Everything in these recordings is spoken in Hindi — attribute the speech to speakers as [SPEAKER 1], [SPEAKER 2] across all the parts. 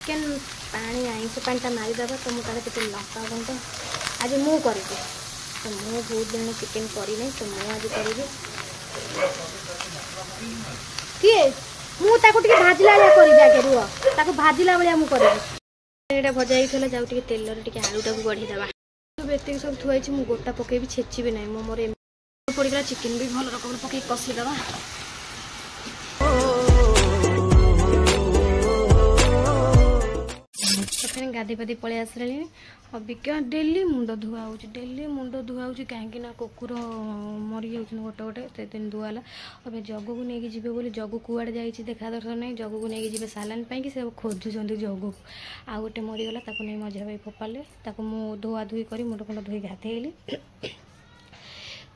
[SPEAKER 1] चिकेन पानी आईस पानी मारिदेवा तो मुझे लंका गुंड आज मु करी तो मु बहुत दिन चिकेन करनी तो मु आज करी किए मुझे भाजला करी आगे रुह भाजला भाया मुझे भजा ही जाऊ तेल आलू टाक बढ़ीदेवा एत सब थुआई मुझे गोटा पकईबी छेची ना मोर पड़गला चिकेन भी भल रकम पकई कषिदेवा गाधे पाधे पलि आसले अबिका डेली मुंड धुआ हो कहीं कुकुर मरी जा गोटे गोटे से दिन धुआला अब जग को लेकिन जी बोली जग कुआड़े जाइए देखा दर्शन नहीं जग को लेकिन जी सालान पाई से खोजुंट जग को आ गोटे मरीगला नहीं मझा भाई फोपाड़े मुझे धुआ धुई कर मुंड फुंड धोई गाधेली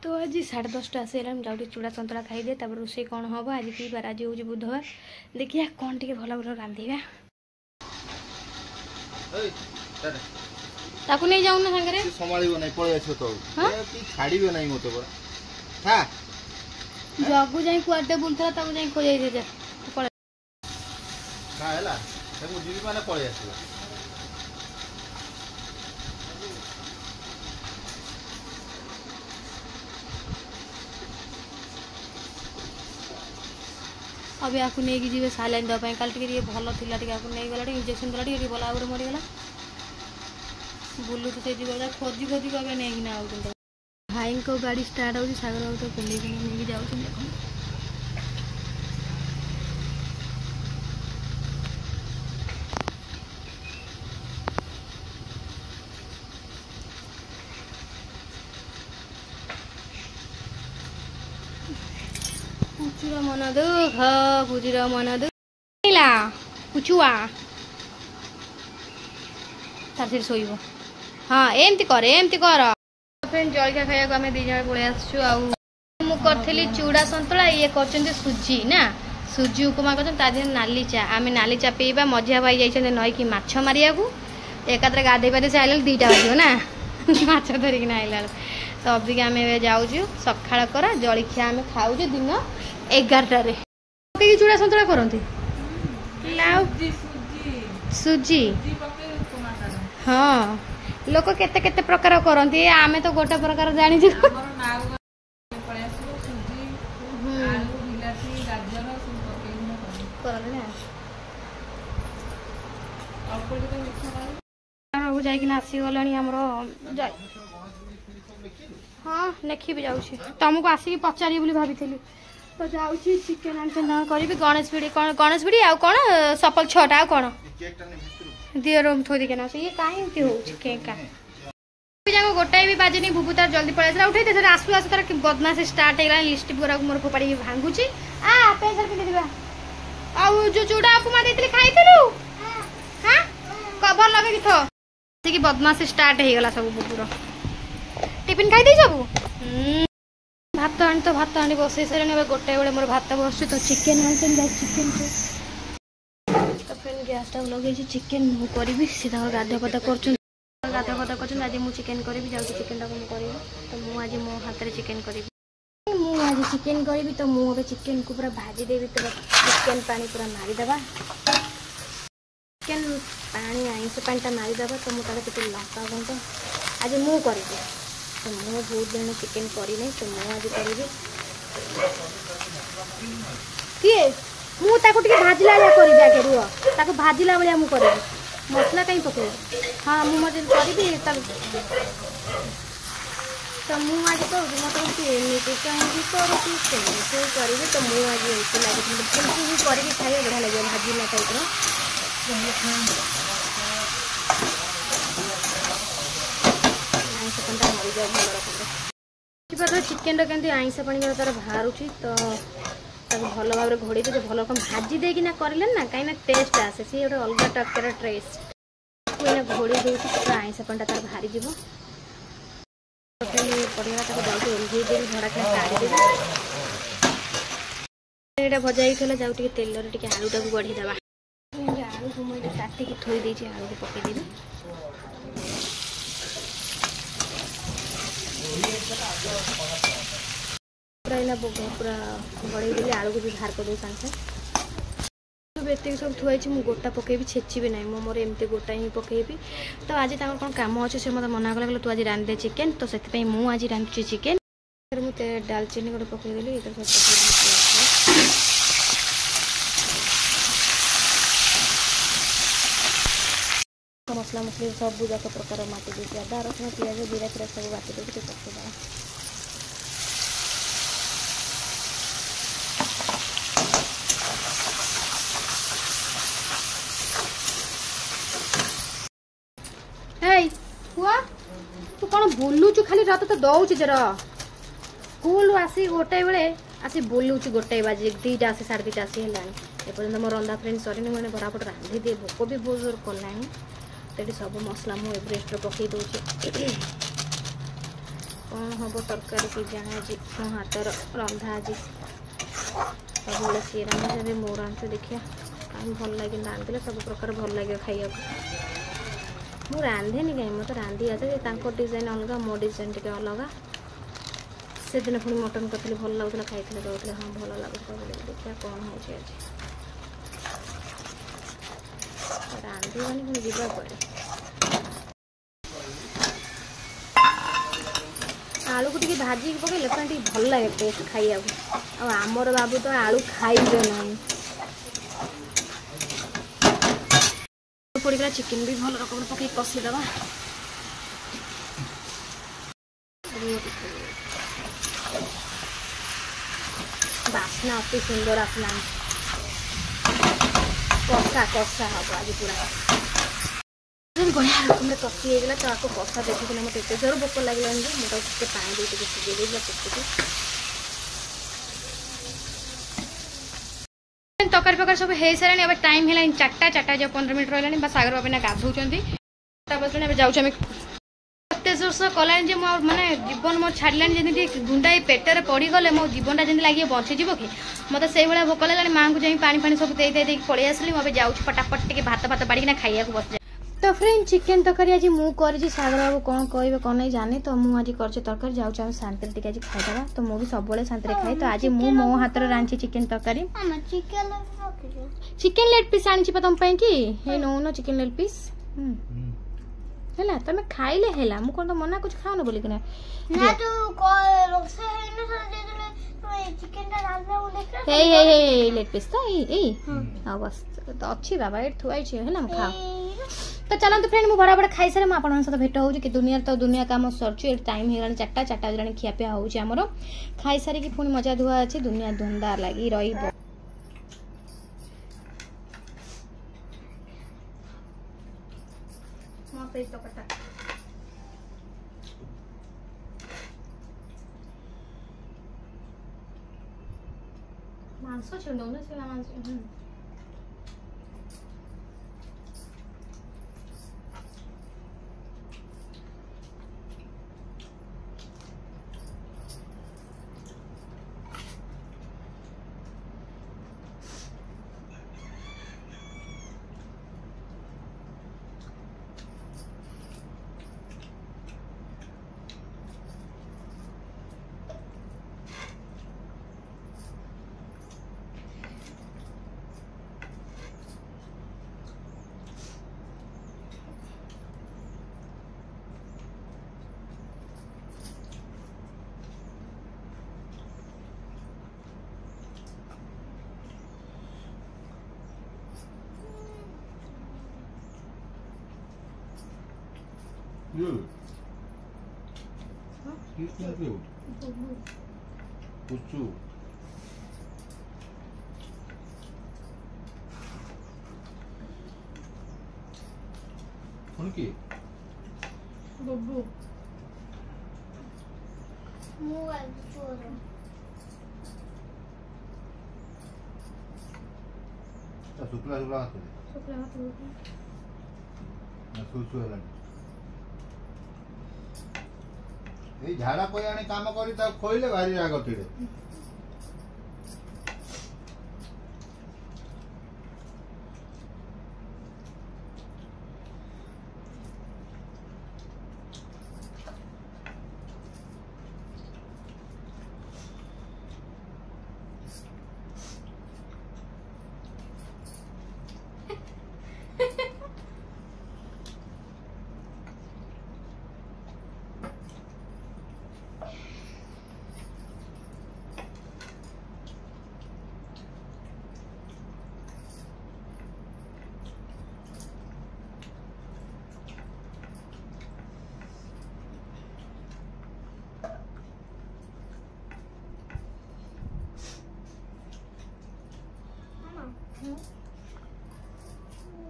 [SPEAKER 1] तो आज 10:30 आसला जाऊँ चूड़ा संतरा खाईदे रोषे कौन हम आज की बार आज हूँ बुधवार देखिए कौन टे भल भल रांधिबा ताकू नहीं जाऊँ ना सांगरे
[SPEAKER 2] संभाळिबो नहीं पळे आछो तो की छाड़ीबो नहीं मते पर हां
[SPEAKER 1] जगु जाई कुआडे बुलथला ताकू जाई खोजै दे जा पळे
[SPEAKER 2] का हैला ताकू जीवी माने पळे आछो
[SPEAKER 1] अब आपको नहीं जी सालाइन देवाई कल टे भल थी आपको नहीं गला इंजेक्शन देला टे भल आगे मरीगला बुलू तो खोजी खोजी कब नहीं ना भाई को गाड़ी स्टार्ट हो सागर बाबू तो बुले नहीं जाऊँ पुचुरा मन दुख पुचुरा मन दुख पुचुआ तार शोब हाँ एमती कर फ्रेंड जलखिया खाया आम दी जन पलि आसली चूड़ा संतला ये कर सुजी ना सुजी उपमा कर नाली चा आम नाली चा पीवा मझिया भाई जाइए नई कि माछ मारिया एकात्र गाधे पाधे से आइल 2टा बाजो ना माछ धरिकी आइला तो अबिका आम जाऊँ सकाल करा जलखिया आम खाऊ दिन 11 चूड़ा संतुला करती सुजी हाँ लोक केते केते प्रकार करती आमे तो गोटे प्रकार जानी जाइकिन आसीगला हाँ लेखी भी जाऊँ तुमको आसिक पचारि बोली भाभी तो जाऊँ चिकेन आना करी गणेश भिड़ी आउ कौन सफल 6टा आउ कौन दियो रूम थोड़ी के ना ये कहीं हो केक का गोटाए भी बाजे बुबू तार जल्दी पड़े उठे थे आसू आसू तार बदमाश स्टार्ट होगा लिस्ट पूरा मोर फोपाड़ी भांगुची आ पैसा पिंधि आउ जो चूड़ा उपमा देती खाई हाँ कवर लगे कि थो कि बदमाश स्टार्ट होगा सब बुबूर टिफिन खाई सब भात आनी तो भात आनी बसई सारे गोटे बेले मोर भात बस तो चिकेन चिकेन तो फ्रेंड गैस टाक लगे चिकेन करी सी गाधा पदा कर आज मुझे चिकेन करी जाऊँ चिकेन टाक करी तो मुझे आज मो हाथ में चिकेन करी मुझे आज चिकेन करी तो मुझे चिकेन को पूरा भाजी देवी तो चिकेन पानी पूरा मारिदेवा चिकेन पानी आईस पानी मारिदेवा तो मुझे लंका गुंड आज मु करी तो मुझे बहुत दिन चिकेन करनी तो मुझे आज करी किए मुझे भाजला करी आगे रुह भाजला भाया मुझे मसला कहीं पकड़ हाँ मुझे करी तो मुझे आज करूँ मतलब एमती कहीं करी तो मुझे आज लगे भी करी खाइए बढ़िया लगे भाजला टाइप मरी जाए भल रकम चिकेन केमती आईस पानी तार बाहर तो भल भाव घोड़े तो भल रकम भाजी देना करें ना कहीं टेस्ट आसे सी गोटे अलग टकर टेस्ट घोड़े दूसरी पूरा आईस पानी तार बाहरी जीव पड़ेगा जाऊँ ओल्हे देवी भड़ा खाई काढ़ीदेवी यहाँ भजा ही जाऊँ तेल आलू टाक बढ़ीदेवा आलू को मुझे काटिकी थोई देती आलू को पकईदेवी पूरा पूरा बढ़े देली आलू को भी बाहर कर दे साथ भी एत सब थुआई मु गोटा पकेबी छेची ना मोर एमती गोटा ही पकेबी तो आज कौन काम अच्छे से मतलब मना कला तू आज रांधे चिकेन तो से मुझे आज रांधुची चिकेन मुझे डालचीनी गोटे पकईदेली मसला मसली सब जाक प्रकार माटी देती अदा रसुण पिज जीरा फिरा सब बाटी देती पकईदा तू कौन बुलुचु खाली रात तो दौच जरा स्कूल आसी गोटे बेले आसी बुलुचु गोटे बाजे 2टा आसी 2:30 आसी है एपर्तंत मोर रंधा फ्रेंड सरी मैंने बराबर रांधि दिए भोक भी बहुत जोर कलानी तो सब मसला मु एवरेस्ट पकई दूचे कौन हम तरकारी की जाने आज मो हाथर रंधा आज सब सी रांधे मो रांधे देखिए भल लगे रांधिले सब प्रकार भल लगे खाइया मु रांधेनी कहीं मत रांधि आसे डिजाइन अलग मो डिजाइन टे अलग से दिन पुणी मटन करी भल लगुला खाई कहते हाँ भल लगे देखिए कौन हो रांधवानी पुणी जीवा पड़े आलू को भाजी पकड़े भल लगे टेस्ट खाइया आमर बाबू तो आलू खाइबे ना पड़गला चिकेन भी भल रकम पकई कषीदबा बास्ना अति सुंदर आसला कषा कषा हम आज पूरा बढ़िया रकम कषी होगा तो आपको कषा देखिए मत एत जोर भोक लगे मुझे पानी दे सीझे कुटुकी तकारी पकार सब हो सारे अब टाइम है 4टा जो 15 मिनट रहा बस सागर बाबा गाधौं जाऊँ एत जोर से कलानी जे माने जीवन मोर छाड़लानी जमी गुंडाई पेटर पड़गले मो जीवनटा जमी लगे बंचीज कि मत से भाया भोक लगे माँ को जाए पानी सब दे पलि आसली मुझे जाऊँ फटाफट टे भात भात बाड़ी खाइया बस तो फ्रेंड चिकेन तरकारी आज मुझे सागर बाबू कौन कहे कौन नहीं जाने तो मुझे कर तरकारी जाऊँ शांति आज खाईदे तो मुझे सब शांति खाए तो आज मु मो हाथ रांधि चिकेन तरकारी चिकेन लेग पीस आनी तुम कि नौन चिकेन लेग पीस है तुम खाइले है मुझे तो मना कुछ खाओ बोलिक लेग पीस तो बस तो अच्छी बाबा ये थुआई है खाओ तो चलते फ्रेंड मुझे बड़ा बड़ा खाई सारे मुझे सहित भेट हो दुनिया तो दुनिया काम सर टाइम हो 4टा बजे खियापिया होमर खाई सारिकी पुणी मजा धुआ अच्छी दुनिया धंदा लगी रही मांस छेड़
[SPEAKER 2] Good. Huh? He's not good. Puchu. कौन की?
[SPEAKER 1] बब्बू.
[SPEAKER 3] मुआल चोरो.
[SPEAKER 2] तो शुक्ला शुक्ला हाथ में.
[SPEAKER 1] शुक्ला हाथ में.
[SPEAKER 2] ना सुसु है ये झाड़ा कोई आने काम करी ता खोइले भारी राग तिड़े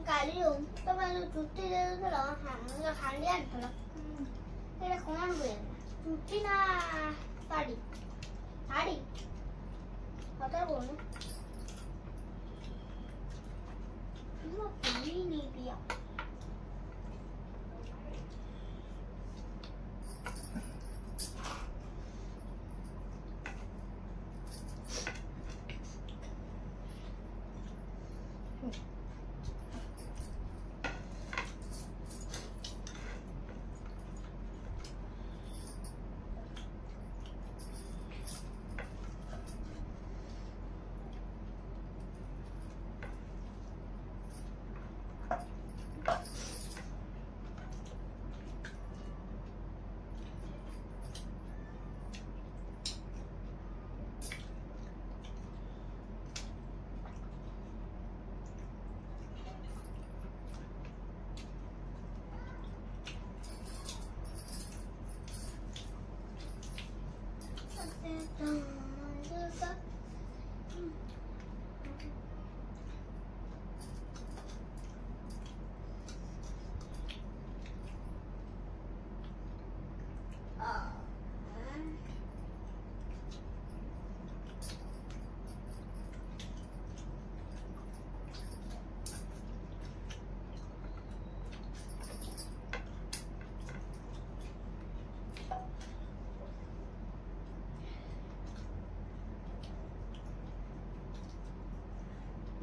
[SPEAKER 3] କାଲି ତମେ ଯୋଉ ଚୁଟି ଦେଇଦେଲ ହଁ ଖାଲି ଆଣିଥିଲ ଏଇଟା କଣ ହୁଏ ଚୁଟି ନା ଶାଢ଼ୀ ଶାଢ଼ୀ କଥା କହୁନୁ ମୁଁ ପାଣି ନେଇ ପିଆ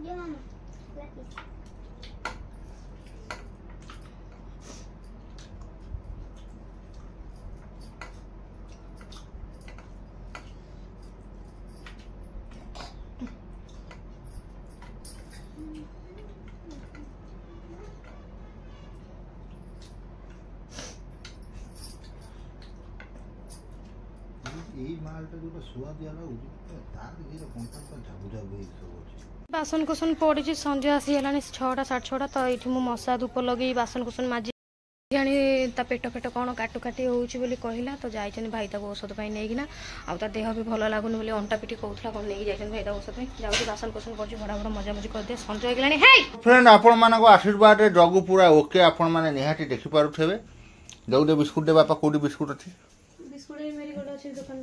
[SPEAKER 3] Dia mama, lapis.
[SPEAKER 2] ଏଇ ମାଲଟା ଯୋଉଟା ସୁଆ ଦିଆ ଲାଗୁଛି ତାର କିଛି କଣ୍ଟା ଝାବୁ ଝାବୁ ହେଇକି ସବୁ ଅଛି
[SPEAKER 1] ବାସନ କୁସନ ପଡ଼ିଛି ସଞ୍ଜ ଆସିଗଲାଣି 6ଟା 6:30 ତ ଏଇଠି ମୁଁ ମଶା ଧୂପ ଲଗେଇ ବାସନ କୁସନ ମାଜି ଜାଣି ତା ପେଟ ଫେଟ କ'ଣ କାଟି ହେଉଛି ବୋଲି କହିଲା ତ ଯାଇଛନ୍ତି ଭାଇ ତାକୁ ଔଷଧ ପାଇଁ ନେଇକିନା ଆଉ ତା ଦେହ ବି ଭଲ ଲାଗୁନି ବୋଲି ଅଣ୍ଟା ପିଠି କହୁଥିଲା କ'ଣ ନେଇକି ଯାଇଛନ୍ତି ଭାଇ ତାକୁ ଔଷଧ ପାଇଁ ଯାଉଛି ବାସନ କୁସନ କରୁଛି ଭଡ଼ା ମଜାମଜି କରିଦିଏ ସଞ୍ଜ ହେଇଗଲାଣି ହେଇ
[SPEAKER 2] ଫ୍ରେଣ୍ଡ ଆପଣମାନଙ୍କ ଆଶୀର୍ବାଦରେ ଜଗୁ ପୁରା ଓକେ ଆପଣମାନେ ନିହାତି ଦେଖିପାରୁଥିବେ ଯୋଉଟେ ବିସ୍କୁଟ ବାପା କୋଉଠି ବିସ୍କୁଟ ଅଛି
[SPEAKER 1] ବିସ୍କୁଟ ମେରିଗୋଲ୍ଡ ଅଛି ଦୋକାନ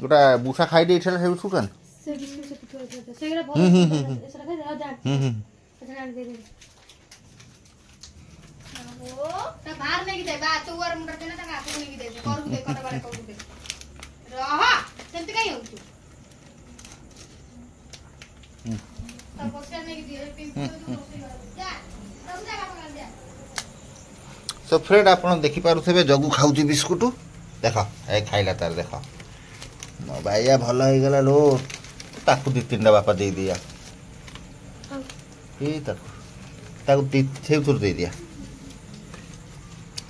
[SPEAKER 2] ଗୋଟା ବୁଷା ଖାଇ ଦେଇଥିଲା ସେ ବିସ୍କୁଟ
[SPEAKER 1] ସେ ବିସ୍କୁଟ ସେ ପିଠା ସେଗୁରା ଭଲ ଏସରା ଖାଇ ଯା ଯା ଆଚ୍ଛା ଆଣି ଦେ ଦେ ଓ ତା ବାହାର ନେଇକି ଦେ ବା ତୁ ୱାର ମୁଣ୍ଡ ଦେନା ତା କାକୁ ନେଇକି ଦେ କରକୁ ଦେ କଟ ବାରେ କରକୁ ଦେ ରହ ସେମିତି କାଇଁ ହଉଛୁ ତା ପଛରେ ନେଇକି ଦେ ପିମ୍ପୁଡି ତୁ ରୋଷେଇ କର ଯା ସବୁ ଜାଗା ପକା ଦେ
[SPEAKER 2] ସୋ ଫ୍ରେଣ୍ଡ ଆପଣ ଦେଖିପାରୁଥିବେ ଜଗୁ ଖାଉଛି ବିସ୍କୁଟ ଦେଖ ଏ ଖାଇଲା ତାର ଦେଖ ମୋ ବାଇଆ ଭଲ ହେଇଗଲା ଲୋ ତାକୁ 2-3ଟା ବାପା ଦେଇଦିଆ ଏ ତାକୁ ସେଇଥିରୁ ଦେଇଦିଆ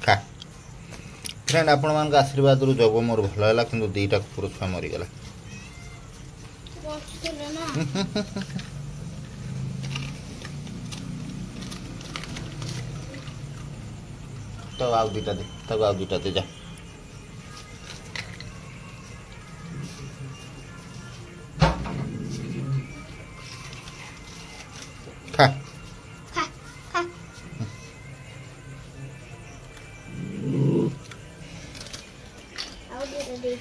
[SPEAKER 2] ଖା ଫ୍ରେଣ୍ଡ ଆପଣମାନଙ୍କ ଆଶୀର୍ବାଦରୁ ଜଗ ମୋର ଭଲ ହେଲା କିନ୍ତୁ 2ଟା କୁକୁର ଛୁଆ ମରିଗଲା ତ ଆଉ 2ଟା ଦେ ତାକୁ ଆଉ 2ଟା ଦେ ଯା ଖା
[SPEAKER 3] ଖା ଖା ଆଉ ଦେ